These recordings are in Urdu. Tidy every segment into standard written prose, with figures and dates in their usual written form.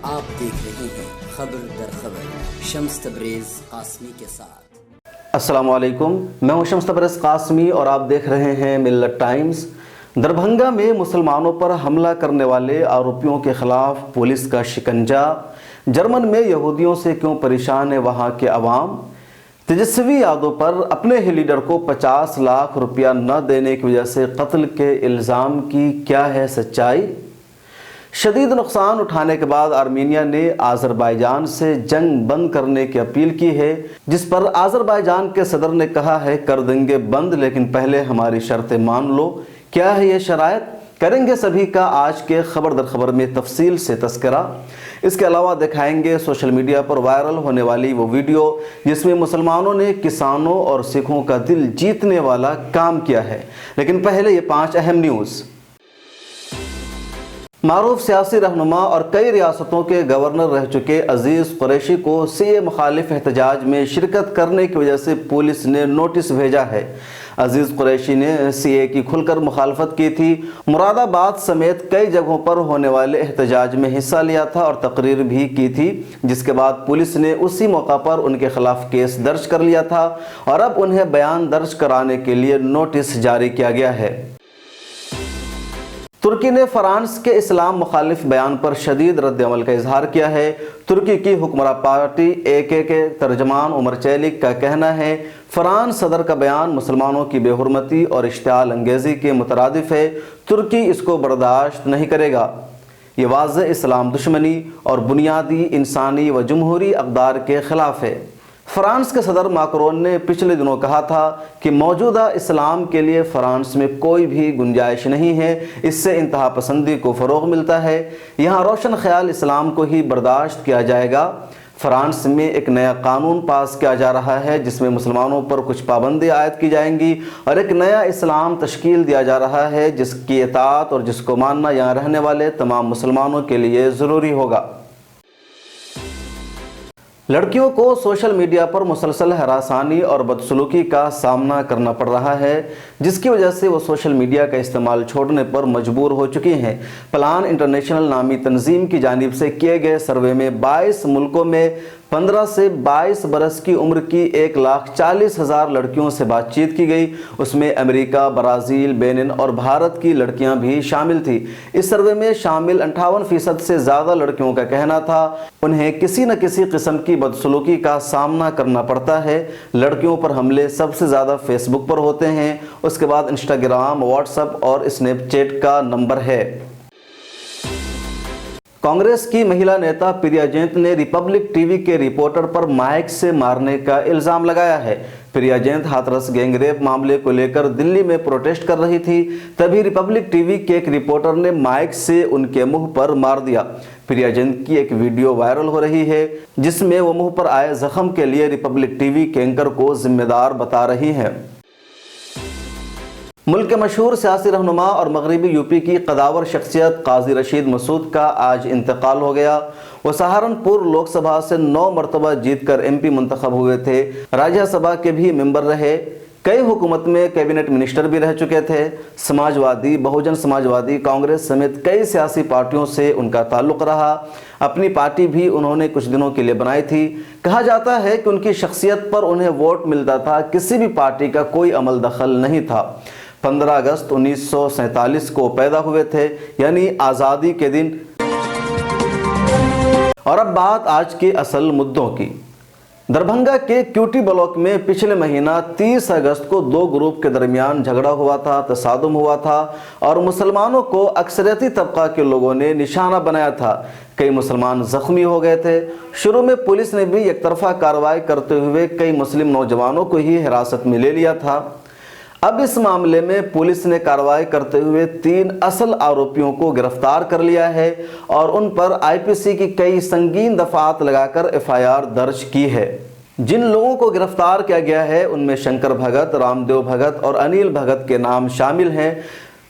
آپ دیکھ رہے ہیں خبر در خبر شمس تبریز قاسمی کے ساتھ۔ السلام علیکم، میں ہوں شمس تبریز قاسمی اور آپ دیکھ رہے ہیں ملت ٹائمز۔ دربھنگا میں مسلمانوں پر حملہ کرنے والے آروپیوں کے خلاف پولیس کا شکنجہ، جرمن میں یہودیوں سے کیوں پریشان ہے وہاں کے عوام، تیجسوی یادو پر اپنے ہی لیڈر کو 50 لاکھ روپیہ نہ دینے کی وجہ سے قتل کے الزام کی کیا ہے سچائی۔ شدید نقصان اٹھانے کے بعد آرمینیا نے آذربائیجان سے جنگ بند کرنے کی اپیل کی ہے، جس پر آذربائیجان کے صدر نے کہا ہے کر دیں گے بند لیکن پہلے ہماری شرطیں مان لو۔ کیا ہے یہ شرائط؟ کریں گے سبھی کا آج کے خبر در خبر میں تفصیل سے تذکرہ۔ اس کے علاوہ دکھائیں گے سوشل میڈیا پر وائرل ہونے والی وہ ویڈیو جس میں مسلمانوں نے کسانوں اور سکھوں کا دل جیتنے والا کام کیا ہے۔ لیکن پہلے یہ 5 اہم نیوز۔ معروف سیاسی رہنما اور کئی ریاستوں کے گورنر رہ چکے عزیز قریشی کو سی اے مخالف احتجاج میں شرکت کرنے کی وجہ سے پولیس نے نوٹس بھیجا ہے۔ عزیز قریشی نے سی اے کی کھل کر مخالفت کی تھی، مراد آباد سمیت کئی جگہوں پر ہونے والے احتجاج میں حصہ لیا تھا اور تقریر بھی کی تھی، جس کے بعد پولیس نے اسی موقع پر ان کے خلاف کیس درج کر لیا تھا اور اب انہیں بیان درج کرانے کے لیے نوٹس جاری کیا گیا ہے۔ ترکی نے فرانس کے اسلام مخالف بیان پر شدید رد عمل کا اظہار کیا ہے۔ ترکی کی حکمراں پارٹی AK کے ترجمان عمر چیلک کا کہنا ہے فرانس صدر کا بیان مسلمانوں کی بے حرمتی اور اشتعال انگیزی کے مترادف ہے، ترکی اس کو برداشت نہیں کرے گا۔ یہ واضح اسلام دشمنی اور بنیادی انسانی و جمہوری اقدار کے خلاف ہے۔ فرانس کے صدر ماکرون نے پچھلے دنوں کہا تھا کہ موجودہ اسلام کے لیے فرانس میں کوئی بھی گنجائش نہیں ہے، اس سے انتہا پسندی کو فروغ ملتا ہے، یہاں روشن خیال اسلام کو ہی برداشت کیا جائے گا۔ فرانس میں ایک نیا قانون پاس کیا جا رہا ہے جس میں مسلمانوں پر کچھ پابندی عائد کی جائیں گی اور ایک نیا اسلام تشکیل دیا جا رہا ہے جس کی اطاعت اور جس کو ماننا یہاں رہنے والے تمام مسلمانوں کے لیے ضروری ہوگا۔ لڑکیوں کو سوشل میڈیا پر مسلسل ہراسانی اور بدسلوکی کا سامنا کرنا پڑ رہا ہے، جس کی وجہ سے وہ سوشل میڈیا کا استعمال چھوڑنے پر مجبور ہو چکی ہیں۔ پلان انٹرنیشنل نامی تنظیم کی جانب سے کیے گئے سروے میں 22 ملکوں میں 15 سے 22 برس کی عمر کی 1,40,000 لڑکیوں سے بات چیت کی گئی۔ اس میں امریکہ، برازیل، بینن اور بھارت کی لڑکیاں بھی شامل تھیں۔ اس سروے میں شامل 58% سے زیادہ لڑکیوں کا کہنا تھا انہیں کسی نہ کسی قسم کی بدسلوکی کا سامنا کرنا پڑتا ہے۔ لڑکیوں پر حملے سب سے زیادہ فیس بک پر ہوتے ہیں، اس کے بعد انسٹاگرام، واٹس ایپ اور اسنیپ چیٹ کا نمبر ہے۔ کانگریس کی مہیلا نیتا پریا جینت نے ریپبلک ٹی وی کے رپورٹر پر مائک سے مارنے کا الزام لگایا ہے۔ پریا جینت ہاتھرس گینگ ریپ معاملے کو لے کر دلی میں پروٹیسٹ کر رہی تھی، تبھی ریپبلک ٹی وی کے ایک رپورٹر نے مائک سے ان کے منہ پر مار دیا۔ پریا جینت کی ایک ویڈیو وائرل ہو رہی ہے جس میں وہ منہ پر آئے زخم کے لیے ریپبلک ٹی وی کے اینکر کو ذمہ دار بتا رہی ہیں۔ ملک کے مشہور سیاسی رہنما اور مغربی یوپی کی قداور شخصیت قاضی رشید مسعود کا آج انتقال ہو گیا۔ وہ سہارنپور لوک سبھا سے 9 مرتبہ جیت کر MP منتخب ہوئے تھے، راجیہ سبھا کے بھی ممبر رہے، کئی حکومت میں کیبنٹ منسٹر بھی رہ چکے تھے۔ سماجوادی، بہوجن سماجوادی، کانگریس سمیت کئی سیاسی پارٹیوں سے ان کا تعلق رہا۔ اپنی پارٹی بھی انہوں نے کچھ دنوں کے لیے بنائی تھی۔ کہا جاتا ہے کہ ان کی شخصیت پر انہیں ووٹ ملتا تھا، کسی بھی پارٹی کا کوئی عمل دخل نہیں تھا۔ 15 اگست 1947 کو پیدا ہوئے تھے، یعنی آزادی کے دن۔ اور اب بات آج کے اصل مدعوں کی۔ دربھنگا کے کیوٹی بلاک میں پچھلے مہینہ 30 اگست کو 2 گروپ کے درمیان جھگڑا ہوا تھا، تصادم ہوا تھا اور مسلمانوں کو اکثریتی طبقہ کے لوگوں نے نشانہ بنایا تھا۔ کئی مسلمان زخمی ہو گئے تھے۔ شروع میں پولیس نے بھی یک طرفہ کارروائی کرتے ہوئے کئی مسلم نوجوانوں کو ہی حراست میں لے لیا تھا۔ اب اس معاملے میں پولیس نے کارروائی کرتے ہوئے 3 اصل آروپیوں کو گرفتار کر لیا ہے اور ان پر IPC کی کئی سنگین دفعات لگا کر FIR درج کی ہے۔ جن لوگوں کو گرفتار کیا گیا ہے ان میں شنکر بھگت، رام دیو بھگت اور انیل بھگت کے نام شامل ہیں۔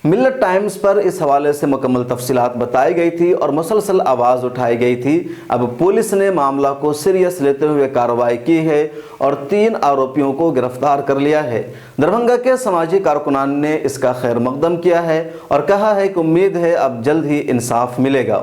ملت ٹائمز پر اس حوالے سے مکمل تفصیلات بتائی گئی تھی اور مسلسل آواز اٹھائی گئی تھی۔ اب پولیس نے معاملہ کو سیریس لیتے ہوئے کارروائی کی ہے اور 3 آروپیوں کو گرفتار کر لیا ہے۔ دربھنگا کے سماجی کارکنان نے اس کا خیر مقدم کیا ہے اور کہا ہے کہ امید ہے اب جلد ہی انصاف ملے گا۔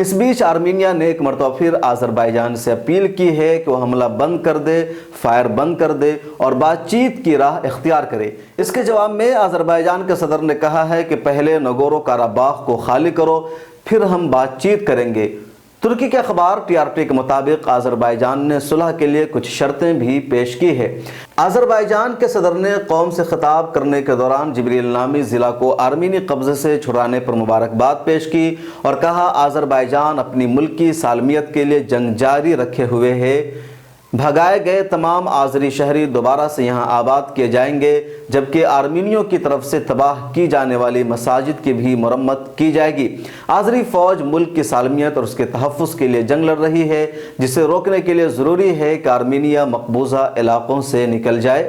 اس بیچ آرمینیا نے ایک مرتبہ پھر آذربائیجان سے اپیل کی ہے کہ وہ حملہ بند کر دے، فائر بند کر دے اور بات چیت کی راہ اختیار کرے۔ اس کے جواب میں آذربائیجان کے صدر نے کہا ہے کہ پہلے نگورو کاراباخ کو خالی کرو، پھر ہم بات چیت کریں گے۔ ترکی کے اخبار TRT کے مطابق آذربائیجان نے صلح کے لیے کچھ شرطیں بھی پیش کی ہے۔ آذربائیجان کے صدر نے قوم سے خطاب کرنے کے دوران جبریل نامی ضلع کو آرمینی قبضے سے چھڑانے پر مبارکباد پیش کی اور کہا آذربائیجان اپنی ملکی سالمیت کے لیے جنگ جاری رکھے ہوئے ہے۔ بھگائے گئے تمام آذری شہری دوبارہ سے یہاں آباد کیے جائیں گے، جبکہ آرمینیوں کی طرف سے تباہ کی جانے والی مساجد کی بھی مرمت کی جائے گی۔ آذری فوج ملک کی سالمیت اور اس کے تحفظ کے لیے جنگ لڑ رہی ہے، جسے روکنے کے لیے ضروری ہے کہ آرمینیا مقبوضہ علاقوں سے نکل جائے۔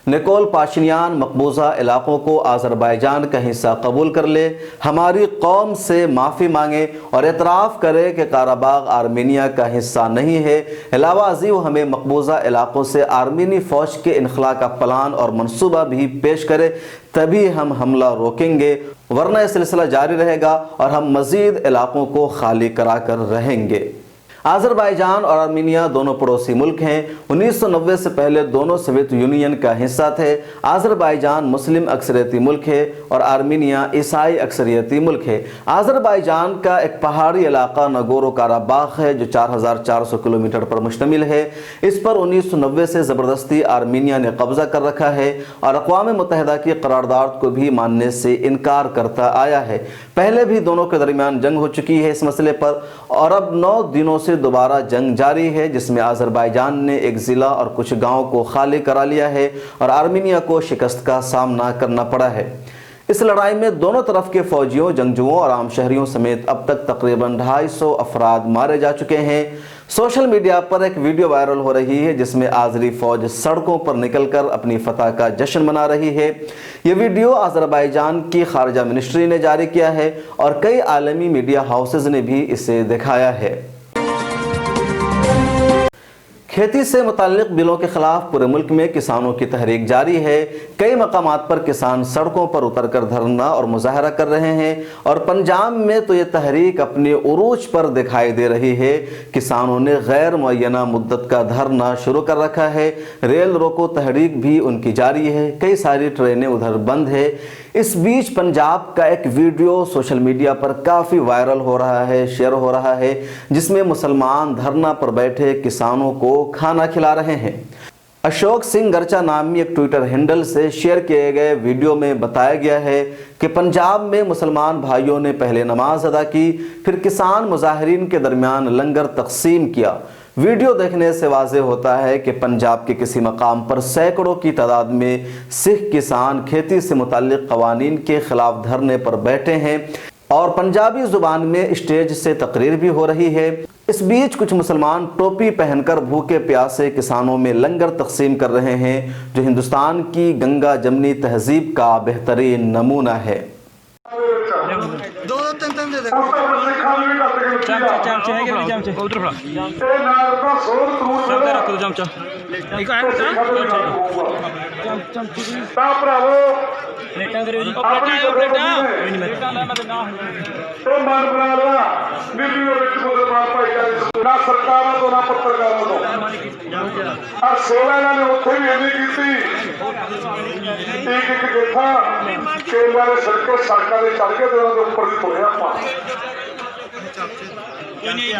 نکول پاشینیان مقبوضہ علاقوں کو آذربائیجان کا حصہ قبول کر لے، ہماری قوم سے معافی مانگے اور اعتراف کرے کہ قراباغ آرمینیا کا حصہ نہیں ہے۔ علاوہ ازیں وہ ہمیں مقبوضہ علاقوں سے آرمینی فوج کے انخلاء کا پلان اور منصوبہ بھی پیش کرے، تبھی ہم حملہ روکیں گے، ورنہ یہ سلسلہ جاری رہے گا اور ہم مزید علاقوں کو خالی کرا کر رہیں گے۔ آذربائیجان اور آرمینیا دونوں پڑوسی ملک ہیں۔ 1990 سے پہلے دونوں سوویت یونین کا حصہ تھے۔ آذربائیجان مسلم اکثریتی ملک ہے اور آرمینیا عیسائی اکثریتی ملک ہے۔ آذربائیجان کا ایک پہاڑی علاقہ نگورو کاراباخ ہے جو 4400 کلومیٹر پر مشتمل ہے۔ اس پر 1990 سے زبردستی آرمینیا نے قبضہ کر رکھا ہے اور اقوام متحدہ کی قرارداد کو بھی ماننے سے انکار کرتا آیا ہے۔ پہلے بھی دونوں کے درمیان جنگ ہو چکی ہے اس مسئلے پر، اور اب 9 دنوں سے دوبارہ جنگ جاری ہے، جس میں آذربائیجان نے ایک ضلع اور کچھ گاؤں کو خالی کرا لیا ہے اور آرمینیا کو شکست کا سامنا کرنا پڑا ہے۔ اس لڑائی میں دونوں طرف کے فوجیوں، جنگجوؤں اور عام شہریوں سمیت اب تک تقریباً 250 افراد مارے جا چکے ہیں۔ سوشل میڈیا پر ایک ویڈیو وائرل ہو رہی ہے جس میں آذری فوج سڑکوں پر نکل کر اپنی فتح کا جشن منا رہی ہے۔ یہ ویڈیو آذربائیجان کی خارجہ منسٹری نے جاری کیا ہے اور کئی عالمی میڈیا ہاؤسز نے بھی اسے دکھایا ہے۔ کھیتی سے متعلق بلوں کے خلاف پورے ملک میں کسانوں کی تحریک جاری ہے۔ کئی مقامات پر کسان سڑکوں پر اتر کر دھرنا اور مظاہرہ کر رہے ہیں اور پنجاب میں تو یہ تحریک اپنے عروج پر دکھائی دے رہی ہے۔ کسانوں نے غیر معینہ مدت کا دھرنا شروع کر رکھا ہے۔ ریل روکو تحریک بھی ان کی جاری ہے۔ کئی ساری ٹرینیں ادھر بند ہے۔ اس بیچ پنجاب کا ایک ویڈیو سوشل میڈیا پر کافی وائرل ہو رہا ہے، شیئر ہو رہا ہے، جس میں مسلمان دھرنا پر بیٹھے کسانوں کو کھانا کھلا رہے ہیں۔ اشوک سنگھ گرچا نامی ایک ٹویٹر ہینڈل سے شیئر کیے گئے ویڈیو میں بتایا گیا ہے کہ پنجاب میں مسلمان بھائیوں نے پہلے نماز ادا کی، پھر کسان مظاہرین کے درمیان لنگر تقسیم کیا۔ ویڈیو دیکھنے سے واضح ہوتا ہے کہ پنجاب کے کسی مقام پر سینکڑوں کی تعداد میں سکھ کسان کھیتی سے متعلق قوانین کے خلاف دھرنے پر بیٹھے ہیں اور پنجابی زبان میں اسٹیج سے تقریر بھی ہو رہی ہے۔ اس بیچ کچھ مسلمان ٹوپی پہن کر بھوکے پیاسے کسانوں میں لنگر تقسیم کر رہے ہیں، جو ہندوستان کی گنگا جمنی تہذیب کا بہترین نمونہ ہے۔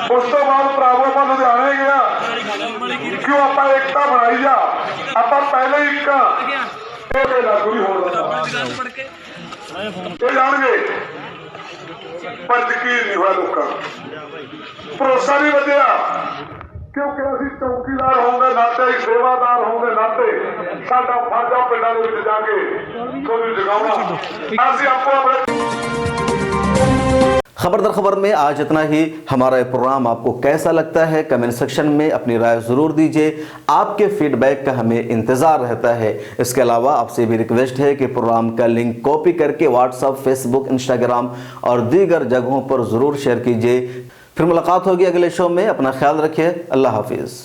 اس تو بعد ਭਰਾਵੋ ਆਪਾਂ ਲੁਧਿਆਣੇ ਗਿਆ ਕਿਉਂ ਆਪਾਂ ਇਕਤਾ ਬਣਾਈ ਆ ਆਪਾਂ ਪਹਿਲੇ ਇੱਕ ਇਹ ਲਾਗੂ ਨਹੀਂ ਹੋਣ ਦਿੰਦਾ ਇਹ ਜਾਣਗੇ ਪਰ ਯਕੀਨ ਨਹੀਂ ਹੋਇਆ ਲੋਕਾਂ ਭਰੋਸਾ ਨਹੀਂ ਵਧਿਆ ਕਿਉਂਕਿ ਅਸੀਂ ਚੌਕੀਦਾਰ ਹੋਵਾਂਗੇ ਨਾਤੇ ਸੇਵਾਦਾਰ ਹੋਵਾਂਗੇ ਨਾਤੇ ਸਾਡਾ ਫਾਇਦਾ ਪਿੰਡਾਂ ਦੇ ਵਿੱਚ ਜਾ ਕੇ ਤੁਹਾਨੂੰ ਜਗਾਉਣਾ ਅਸੀਂ ਆਪੋ ਆਪਣੇ خبر در خبر میں آج اتنا ہی۔ ہمارا یہ پروگرام آپ کو کیسا لگتا ہے کمنٹ سیکشن میں اپنی رائے ضرور دیجیے۔ آپ کے فیڈ بیک کا ہمیں انتظار رہتا ہے۔ اس کے علاوہ آپ سے بھی ریکویسٹ ہے کہ پروگرام کا لنک کاپی کر کے واٹس ایپ، فیس بک، انسٹاگرام اور دیگر جگہوں پر ضرور شیئر کیجیے۔ پھر ملاقات ہوگی اگلے شو میں۔ اپنا خیال رکھیے۔ اللہ حافظ۔